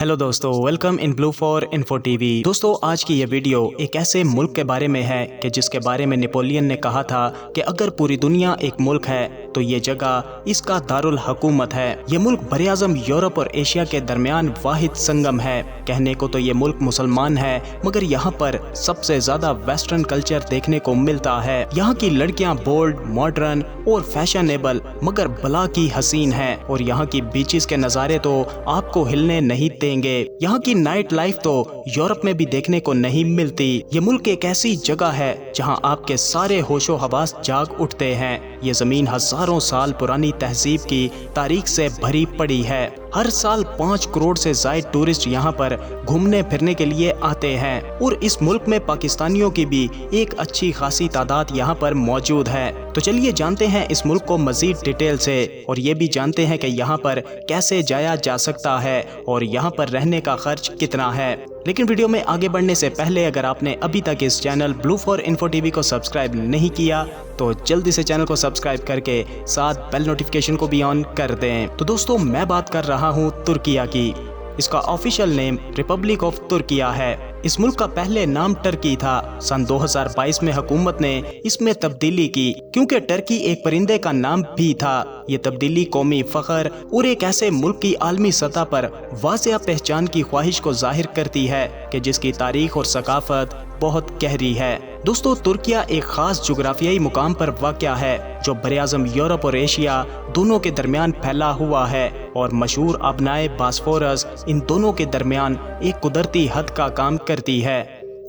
Hello दोस्तों, welcome in blue for info TV. दोस्तों, आज की ये वीडियो एक ऐसे मुल्क के बारे में है कि जिसके बारे में नेपोलियन ने कहा था कि अगर पूरी दुनिया एक मुल्क है तो ये जगह इसका दारुल हुकूमत है। ये मुल्क बरे-आज़म यूरोप और एशिया के दरमियान वाहिद संगम है। कहने को तो ये मुल्क मुसलमान है, मगर यहाँ पर सबसे ज्यादा वेस्टर्न कल्चर देखने को मिलता है। यहाँ की लड़कियाँ बोल्ड, मॉडर्न और फैशनेबल मगर बला की हसीन है, और यहाँ की बीचेस के नज़ारे तो आपको हिलने नहीं देंगे। यहाँ की नाइट लाइफ तो यूरोप में भी देखने को नहीं मिलती। ये मुल्क एक ऐसी जगह है जहाँ आपके सारे होशो हवास जाग उठते हैं। ये जमीन हजारों साल पुरानी तहजीब की तारीख से भरी पड़ी है। हर साल 5 करोड़ से ज्यादा टूरिस्ट यहाँ पर घूमने फिरने के लिए आते हैं, और इस मुल्क में पाकिस्तानियों की भी एक अच्छी खासी तादाद यहाँ पर मौजूद है। तो चलिए जानते हैं इस मुल्क को मजीद डिटेल से, और ये भी जानते हैं कि यहाँ पर कैसे जाया जा सकता है और यहाँ पर रहने का खर्च कितना है। लेकिन वीडियो में आगे बढ़ने से पहले अगर आपने अभी तक इस channel blue for info TV को सब्सक्राइब नहीं किया तो जल्दी से चैनल को सब्सक्राइब करके साथ बेल नोटिफिकेशन को भी ऑन कर दें। तो दोस्तों, मैं बात कर रहा हूँ तुर्किया की। इसका official name Republic of Türkiye है। इस मुल्क का पहले नाम टर्की था। सन 2022 में हुकूमत ने इसमें तब्दीली की क्योंकि टर्की एक परिंदे का नाम भी था। ये तब्दीली कौमी फख्र और एक ऐसे मुल्क की आलमी सतह पर वाज़ेह पहचान की ख्वाहिश को जाहिर करती है कि जिसकी तारीख और सकाफत बहुत गहरी है। दोस्तों, तुर्किया एक खास जुग्राफियाई मुकाम पर वाक़या है जो बरे-आज़म यूरोप और एशिया दोनों के दरमियान फैला हुआ है, और मशहूर आबनाए बास्फोरस इन दोनों के दरमियान एक कुदरती हद का काम करती है।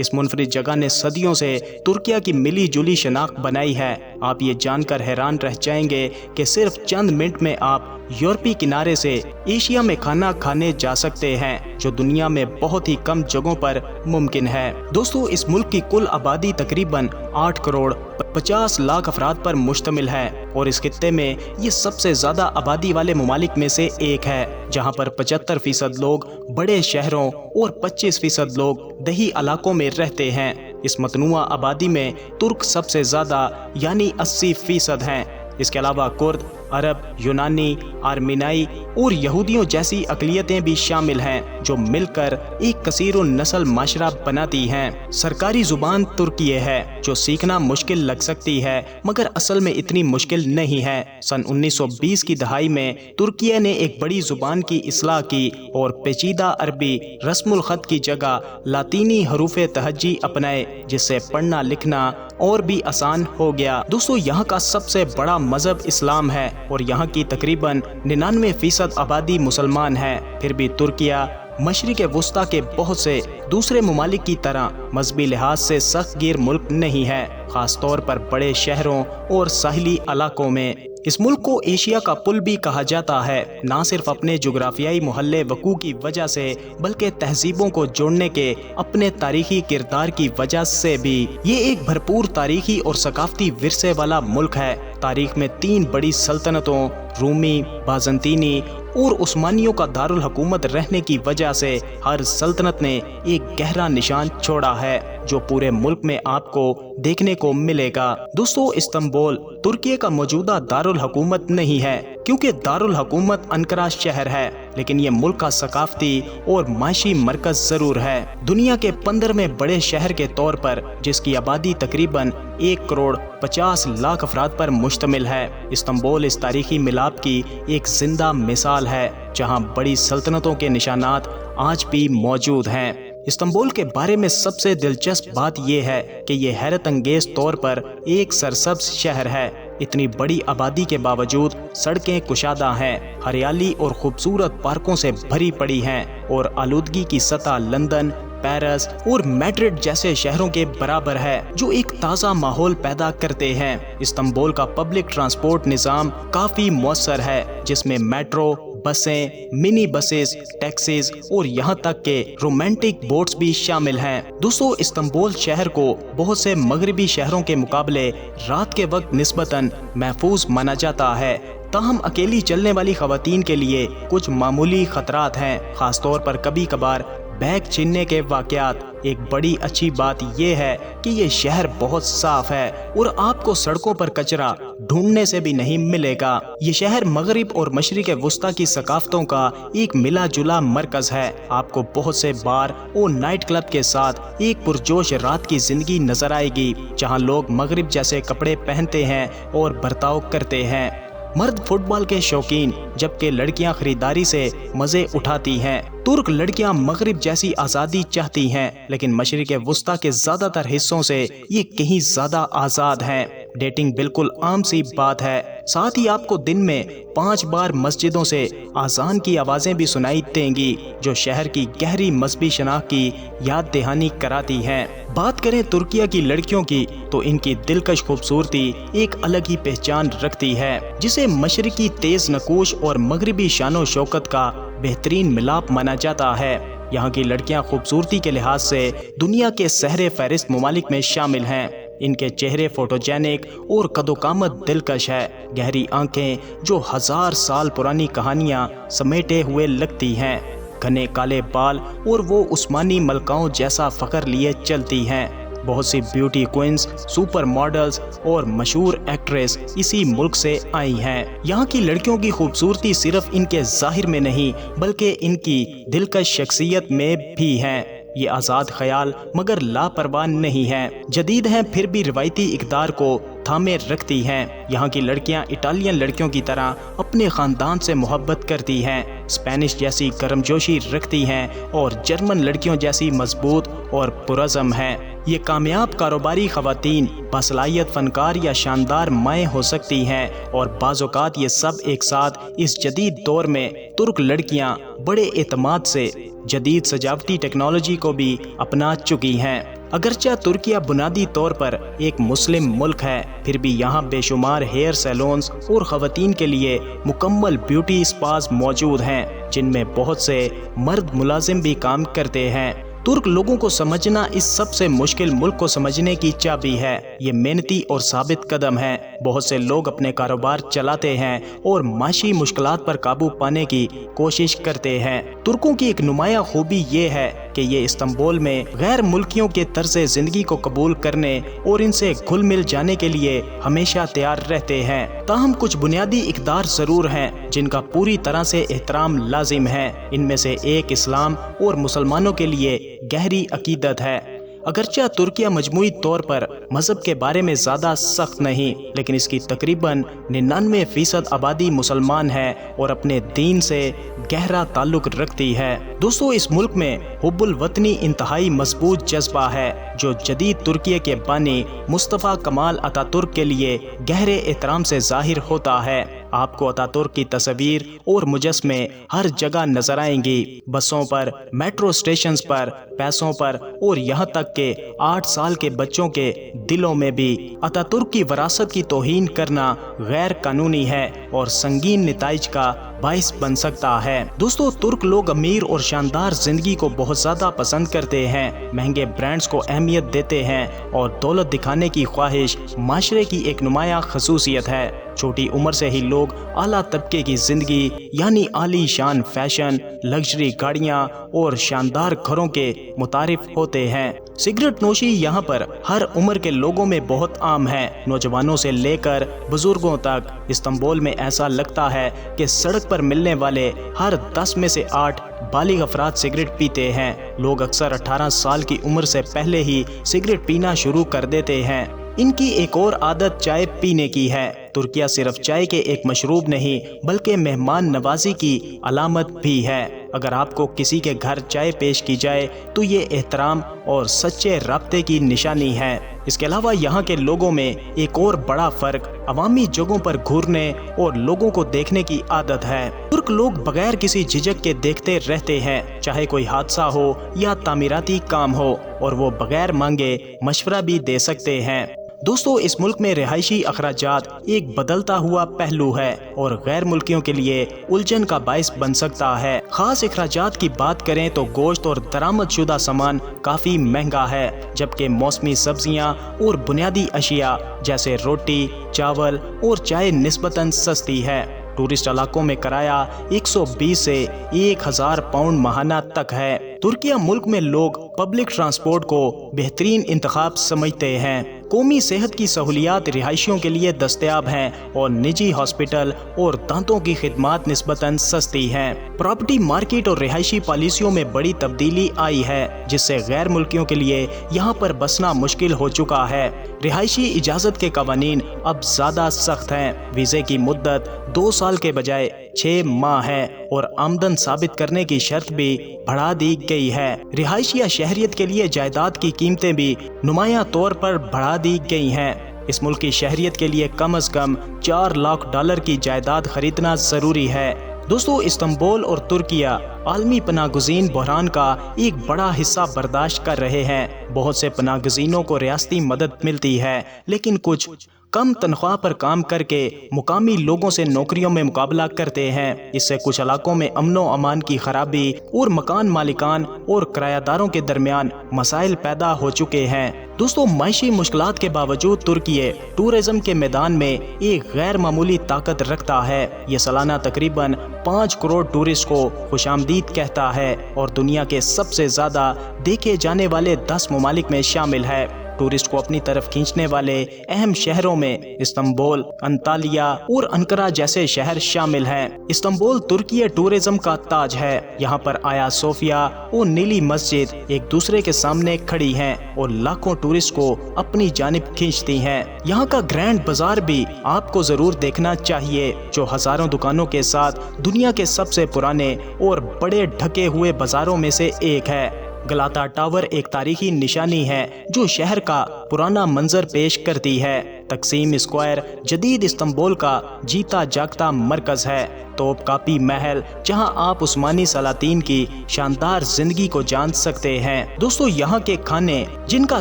इस मुनफरिद जगह ने सदियों से तुर्किया की मिली जुली शनाख्त बनाई है। आप ये जानकर हैरान रह जाएंगे कि सिर्फ चंद मिनट में आप यूरोपीय किनारे से एशिया में खाना खाने जा सकते हैं, जो दुनिया में बहुत ही कम जगहों पर मुमकिन है। दोस्तों, इस मुल्क की कुल आबादी तकरीबन 8 करोड़ 50 लाख अफराद पर मुश्तमिल है, और इस खित्ते में ये सबसे ज्यादा आबादी वाले ममालिक में से एक है, जहाँ पर 75% लोग बड़े शहरों और 25% लोग दही इलाकों में रहते हैं। इस मतनूआ आबादी में तुर्क सबसे ज्यादा यानी 80% हैं। इसके अलावा कुर्द, अरब, यूनानी, आर्मीनाई और यहूदियों जैसी अक़लियतें भी शामिल हैं, जो मिलकर एक कसीर नस्ल माशरा बनाती हैं। सरकारी जुबान तुर्की है, जो सीखना मुश्किल लग सकती है मगर असल में इतनी मुश्किल नहीं है। सन 1920 की दहाई में तुर्की ने एक बड़ी जुबान की इस्लाह की और पेचीदा अरबी रस्मुल ख़त की जगह लातीनी हरूफ तहज्जी अपनाए, जिससे पढ़ना लिखना और भी आसान हो गया। दोस्तों, यहाँ का सबसे बड़ा मजहब इस्लाम है, और यहाँ की तकरीबन 99% आबादी मुसलमान है। फिर भी तुर्किया मशरिक़ वुस्ता के बहुत से दूसरे ममालिक की तरह मजहबी लिहाज से सख्त गिर मुल्क नहीं है, खास तौर पर बड़े शहरों और साहिली इलाकों में। इस मुल्क को एशिया का पुल भी कहा जाता है, ना सिर्फ अपने जुग्राफियाई मोहल्ले वकू की वजह से बल्कि तहजीबों को जोड़ने के अपने तारीखी किरदार की वजह से भी। ये एक भरपूर तारीखी और सकाफती विरसे वाला मुल्क है। तारीख में 3 बड़ी सल्तनतों रूमी, बाज़ंतीनी और उस्मानियों का दारुल हुकूमत रहने की वजह से हर सल्तनत ने एक गहरा निशान छोड़ा है, जो पूरे मुल्क में आपको देखने को मिलेगा। दोस्तों, इस्तांबुल तुर्की का मौजूदा दारुल हुकूमत नहीं है, क्योंकि दारुल हुकूमत अंकारा शहर है, लेकिन ये मुल्क का सकाफती और माशी मरकज जरूर है। दुनिया के 15वें बड़े शहर के तौर पर, जिसकी आबादी तकरीबन 1 करोड़ 50 लाख अफराद पर मुश्तमिल है, इस्तांबुल इस तारीखी मिलाप की एक जिंदा मिसाल है, जहां बड़ी सल्तनतों के निशानात आज भी मौजूद हैं। इस्तांबुल के बारे में सबसे दिलचस्प बात यह है कि यह हैरत अंगेज तौर पर एक सरसब्ज शहर है। इतनी बड़ी आबादी के बावजूद सड़कें कुशादा हैं, हरियाली और खूबसूरत पार्कों से भरी पड़ी हैं, और आलूदगी की सतह लंदन, पेरिस और मैड्रिड जैसे शहरों के बराबर है, जो एक ताज़ा माहौल पैदा करते हैं। इस्तांबुल का पब्लिक ट्रांसपोर्ट निज़ाम काफ़ी मौसर है, जिसमें मेट्रो, बसें, मिनी बसेस, टैक्सीज और यहाँ तक के रोमांटिक बोट्स भी शामिल हैं। दोस्तों, इस्तांबुल शहर को बहुत से मगरबी शहरों के मुकाबले रात के वक्त निस्बतन महफूज माना जाता है। ताहम अकेली चलने वाली खवातीन के लिए कुछ मामूली खतरात हैं, खासतौर पर कभी कभार بیگ چھیننے کے واقعات۔ ایک بڑی اچھی بات یہ ہے کہ یہ شہر بہت صاف ہے اور آپ کو سڑکوں پر کچرا ڈھونڈنے سے بھی نہیں ملے گا۔ یہ شہر مغرب اور مشرق وسطی کی ثقافتوں کا ایک ملا جلا مرکز ہے۔ آپ کو بہت سے بار اور نائٹ کلب کے ساتھ ایک پرجوش رات کی زندگی نظر آئے گی، جہاں لوگ مغرب جیسے کپڑے پہنتے ہیں اور برتاؤ کرتے ہیں۔ مرد فٹ بال کے شوقین، جبکہ لڑکیاں خریداری سے مزے اٹھاتی ہیں۔ ترک لڑکیاں مغرب جیسی آزادی چاہتی ہیں، لیکن مشرق وسطی کے زیادہ تر حصوں سے یہ کہیں زیادہ آزاد ہیں۔ ڈیٹنگ بالکل عام سی بات ہے۔ ساتھ ہی آپ کو دن میں 5 بار مسجدوں سے اذان کی آوازیں بھی سنائی دیں گی، جو شہر کی گہری مذہبی شناخت کی یاد دہانی کراتی ہیں۔ بات کریں ترکیہ کی لڑکیوں کی تو ان کی دلکش خوبصورتی ایک الگ ہی پہچان رکھتی ہے، جسے مشرقی تیز نقوش اور مغربی شان و شوکت کا بہترین ملاپ مانا جاتا ہے۔ یہاں کی لڑکیاں خوبصورتی کے لحاظ سے دنیا کے سہر فہرست ممالک میں شامل ہیں۔ ان کے چہرے فوٹوجینک اور قد و قامت دلکش ہے، گہری آنکھیں جو 1000 سال پرانی کہانیاں سمیٹے ہوئے لگتی ہیں، گھنے کالے بال، اور وہ عثمانی ملکاؤں جیسا فخر لیے چلتی ہیں۔ بہت سی بیوٹی کوئنز، سپر ماڈلز اور مشہور ایکٹریس اسی ملک سے آئی ہیں۔ یہاں کی لڑکیوں کی خوبصورتی صرف ان کے ظاہر میں نہیں بلکہ ان کی دلکش شخصیت میں بھی ہے۔ یہ آزاد خیال مگر لاپرواہ نہیں ہیں، جدید ہیں پھر بھی روایتی اقدار کو تھامے رکھتی ہیں۔ یہاں کی لڑکیاں اٹالین لڑکیوں کی طرح اپنے خاندان سے محبت کرتی ہیں، اسپینش جیسی گرمجوشی رکھتی ہیں اور جرمن لڑکیوں جیسی مضبوط اور پرعزم ہیں۔ یہ کامیاب کاروباری خواتین، باصلاحیت فنکار یا شاندار مائیں ہو سکتی ہیں، اور بعض اوقات یہ سب ایک ساتھ۔ اس جدید دور میں ترک لڑکیاں بڑے اعتماد سے جدید سجاوٹی ٹیکنالوجی کو بھی اپنا چکی ہیں۔ اگرچہ ترکیہ بنیادی طور پر ایک مسلم ملک ہے، پھر بھی یہاں بے شمار ہیئر سیلونز اور خواتین کے لیے مکمل بیوٹی سپاز موجود ہیں، جن میں بہت سے مرد ملازم بھی کام کرتے ہیں۔ ترک لوگوں کو سمجھنا اس سب سے مشکل ملک کو سمجھنے کی چابی ہے۔ یہ محنتی اور ثابت قدم ہے۔ بہت سے لوگ اپنے کاروبار چلاتے ہیں اور معاشی مشکلات پر قابو پانے کی کوشش کرتے ہیں۔ ترکوں کی ایک نمایاں خوبی یہ ہے کہ یہ استنبول میں غیر ملکیوں کے طرز زندگی کو قبول کرنے اور ان سے گھل مل جانے کے لیے ہمیشہ تیار رہتے ہیں۔ تاہم کچھ بنیادی اقدار ضرور ہیں جن کا پوری طرح سے احترام لازم ہے۔ ان میں سے ایک اسلام اور مسلمانوں کے لیے گہری عقیدت ہے۔ اگرچہ ترکیہ مجموعی طور پر مذہب کے بارے میں زیادہ سخت نہیں، لیکن اس کی تقریباً 99% آبادی مسلمان ہے اور اپنے دین سے گہرا تعلق رکھتی ہے۔ دوستو، اس ملک میں حب الوطنی انتہائی مضبوط جذبہ ہے، جو جدید ترکیہ کے بانی مصطفیٰ کمال اتاتürk کے لیے گہرے احترام سے ظاہر ہوتا ہے۔ آپ کو اتاتürk کی تصویر اور مجسمے ہر جگہ نظر آئیں گی، بسوں پر، میٹرو اسٹیشنز پر، پیسوں پر، اور یہاں تک کہ 8 سال کے بچوں کے دلوں میں بھی۔ اتاتürk کی وراثت کی توہین کرنا غیر قانونی ہے اور سنگین نتائج کا باعث بن سکتا ہے۔ دوستو، ترک لوگ امیر اور شاندار زندگی کو بہت زیادہ پسند کرتے ہیں، مہنگے برانڈز کو اہمیت دیتے ہیں، اور دولت دکھانے کی خواہش معاشرے کی ایک نمایاں خصوصیت ہے۔ چھوٹی عمر سے ہی لوگ اعلیٰ طبقے کی زندگی یعنی عالی شان فیشن، لگژری گاڑیاں اور شاندار گھروں کے متعارف ہوتے ہیں۔ سگریٹ نوشی یہاں پر ہر عمر کے لوگوں میں بہت عام ہے، نوجوانوں سے لے کر بزرگوں تک۔ استنبول میں ایسا لگتا ہے کہ سڑک پر ملنے والے ہر 10 میں سے 8 بالغ افراد سگریٹ پیتے ہیں۔ لوگ اکثر 18 سال کی عمر سے پہلے ہی سگریٹ پینا شروع کر دیتے ہیں۔ ان کی ایک اور عادت چائے پینے کی ہے۔ ترکیہ صرف چائے کے ایک مشروب نہیں بلکہ مہمان نوازی کی علامت بھی ہے۔ اگر آپ کو کسی کے گھر چائے پیش کی جائے تو یہ احترام اور سچے رابطے کی نشانی ہے۔ اس کے علاوہ یہاں کے لوگوں میں ایک اور بڑا فرق عوامی جگہوں پر گھورنے اور لوگوں کو دیکھنے کی عادت ہے۔ ترک لوگ بغیر کسی جھجک کے دیکھتے رہتے ہیں، چاہے کوئی حادثہ ہو یا تعمیراتی کام ہو، اور وہ بغیر مانگے مشورہ بھی دے سکتے ہیں۔ دوستو، اس ملک میں رہائشی اخراجات ایک بدلتا ہوا پہلو ہے اور غیر ملکیوں کے لیے الجھن کا باعث بن سکتا ہے۔ خاص اخراجات کی بات کریں تو گوشت اور درآمد شدہ سامان کافی مہنگا ہے، جبکہ موسمی سبزیاں اور بنیادی اشیاء جیسے روٹی، چاول اور چائے نسبتاً سستی ہے۔ टूरिस्ट इलाकों में किराया 120 से 1000 पाउंड माहाना तक है। तुर्किया मुल्क में लोग पब्लिक ट्रांसपोर्ट को बेहतरीन इंतखाब समझते हैं। कौमी सेहत की सहूलियात रिहायशियों के लिए दस्तयाब हैं और निजी हॉस्पिटल और दांतों की खिदमात निस्बतन सस्ती हैं। प्रॉपर्टी मार्केट और रिहायशी पॉलिसियों में बड़ी तब्दीली आई है, जिससे गैर मुल्कियों के लिए यहाँ पर बसना मुश्किल हो चुका है। रिहायशी इजाज़त के कवानीन अब ज़्यादा सख्त हैं। वीज़े की मुद्दत 2 साल के बजाय 6 माह है और आमदन साबित करने की शर्त भी बढ़ा दी गई है। रिहायशी या शहरियत के लिए जायदाद की कीमतें भी नुमायां तौर पर बढ़ा दी गई हैं। इस मुल्क की शहरियत के लिए कम से कम $4 लाख की जायदाद खरीदना ज़रूरी है। दोस्तों, इस्तांबुल और तुर्किया आलमी पनाहगज़ीन बहरान का एक बड़ा हिस्सा बर्दाश्त कर रहे हैं। बहुत से पनाहगज़ीनों को रियासती मदद मिलती है, लेकिन कुछ कम तनख्वाह पर काम करके मुकामी लोगों से नौकरियों में मुकाबला करते हैं। इससे कुछ इलाकों में अमनो अमान की खराबी और मकान मालिकान और किरायादारों के दरमियान मसाइल पैदा हो चुके हैं। दोस्तों, माशी मुश्किलात के बावजूद तुर्की टूरिज्म के मैदान में एक गैर मामूली ताकत रखता है। ये सालाना तकरीबन 5 करोड़ टूरिस्ट को खुशामदीद कहता है और दुनिया के सबसे ज्यादा देखे जाने वाले 10 ममालिक में शामिल है। टूरिस्ट को अपनी तरफ खींचने वाले अहम शहरों में इस्तांबुल, अंतालिया और अंकारा जैसे शहर शामिल हैं। इस्तांबुल तुर्की टूरिज्म का ताज है। यहाँ पर आया सोफिया और नीली मस्जिद एक दूसरे के सामने खड़ी हैं और लाखों टूरिस्ट को अपनी जानिब खींचती हैं। यहाँ का ग्रैंड बाजार भी आपको जरूर देखना चाहिए, जो हजारों दुकानों के साथ दुनिया के सबसे पुराने और बड़े ढके हुए बाजारों में से एक है। गलाता टावर एक तारीखी निशानी है जो शहर का पुराना मंजर पेश करती है। तकसीम स्क्वायर जदीद इस्तांबुल का जीता जागता मरकज है। तोपकापी महल, जहां आप उस्मानी सलातीन की शानदार जिंदगी को जान सकते हैं। दोस्तों, यहाँ के खाने जिनका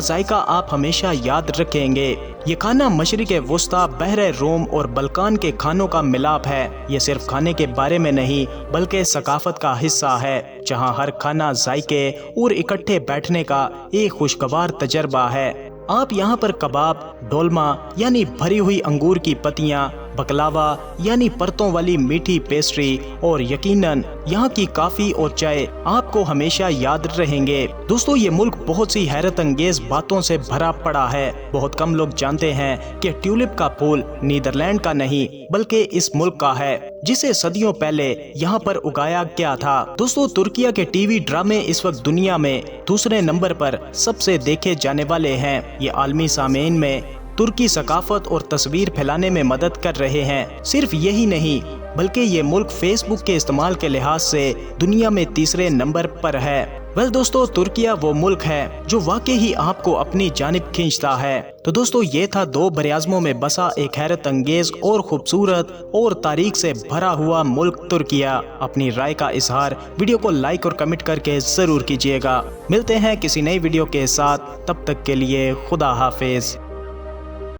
जायका आप हमेशा याद रखेंगे। ये खाना मशरिक़ वुस्ता, बहरे रोम और बल्कान के खानों का मिलाप है। ये सिर्फ खाने के बारे में नहीं बल्कि सकाफत का हिस्सा है, जहाँ हर खाना जायके और इकट्ठे बैठने का एक खुशगवार तजर्बा है। आप यहाँ पर कबाब, डोलमा यानी भरी हुई अंगूर की पत्तियाँ, बकलावा यानी परतों वाली मीठी पेस्ट्री और यकीनन यहाँ की कॉफी और चाय आपको हमेशा याद रहेंगे। दोस्तों, ये मुल्क बहुत सी हैरत अंगेज बातों से भरा पड़ा है। बहुत कम लोग जानते हैं कि ट्यूलिप का फूल नीदरलैंड का नहीं बल्कि इस मुल्क का है, जिसे सदियों पहले यहाँ पर उगाया गया था। दोस्तों, तुर्किया के टीवी ड्रामे इस वक्त दुनिया में दूसरे नंबर पर सबसे देखे जाने वाले हैं। ये आलमी सामीन में तुर्की सकाफत और तस्वीर फैलाने में मदद कर रहे हैं। सिर्फ यही नहीं बल्कि ये मुल्क फेसबुक के इस्तेमाल के लिहाज से दुनिया में तीसरे नंबर पर है। दोस्तों, तुर्किया वो मुल्क है जो वाकई ही आपको अपनी जानिब खींचता है। तो दोस्तों, ये था 2 बरआज़मों में बसा एक हैरत अंगेज और खूबसूरत और तारीख से भरा हुआ मुल्क तुर्किया। अपनी राय का इजहार वीडियो को लाइक और कमेंट करके जरूर कीजिएगा। मिलते हैं किसी नई वीडियो के साथ, तब तक के लिए खुदा हाफिज।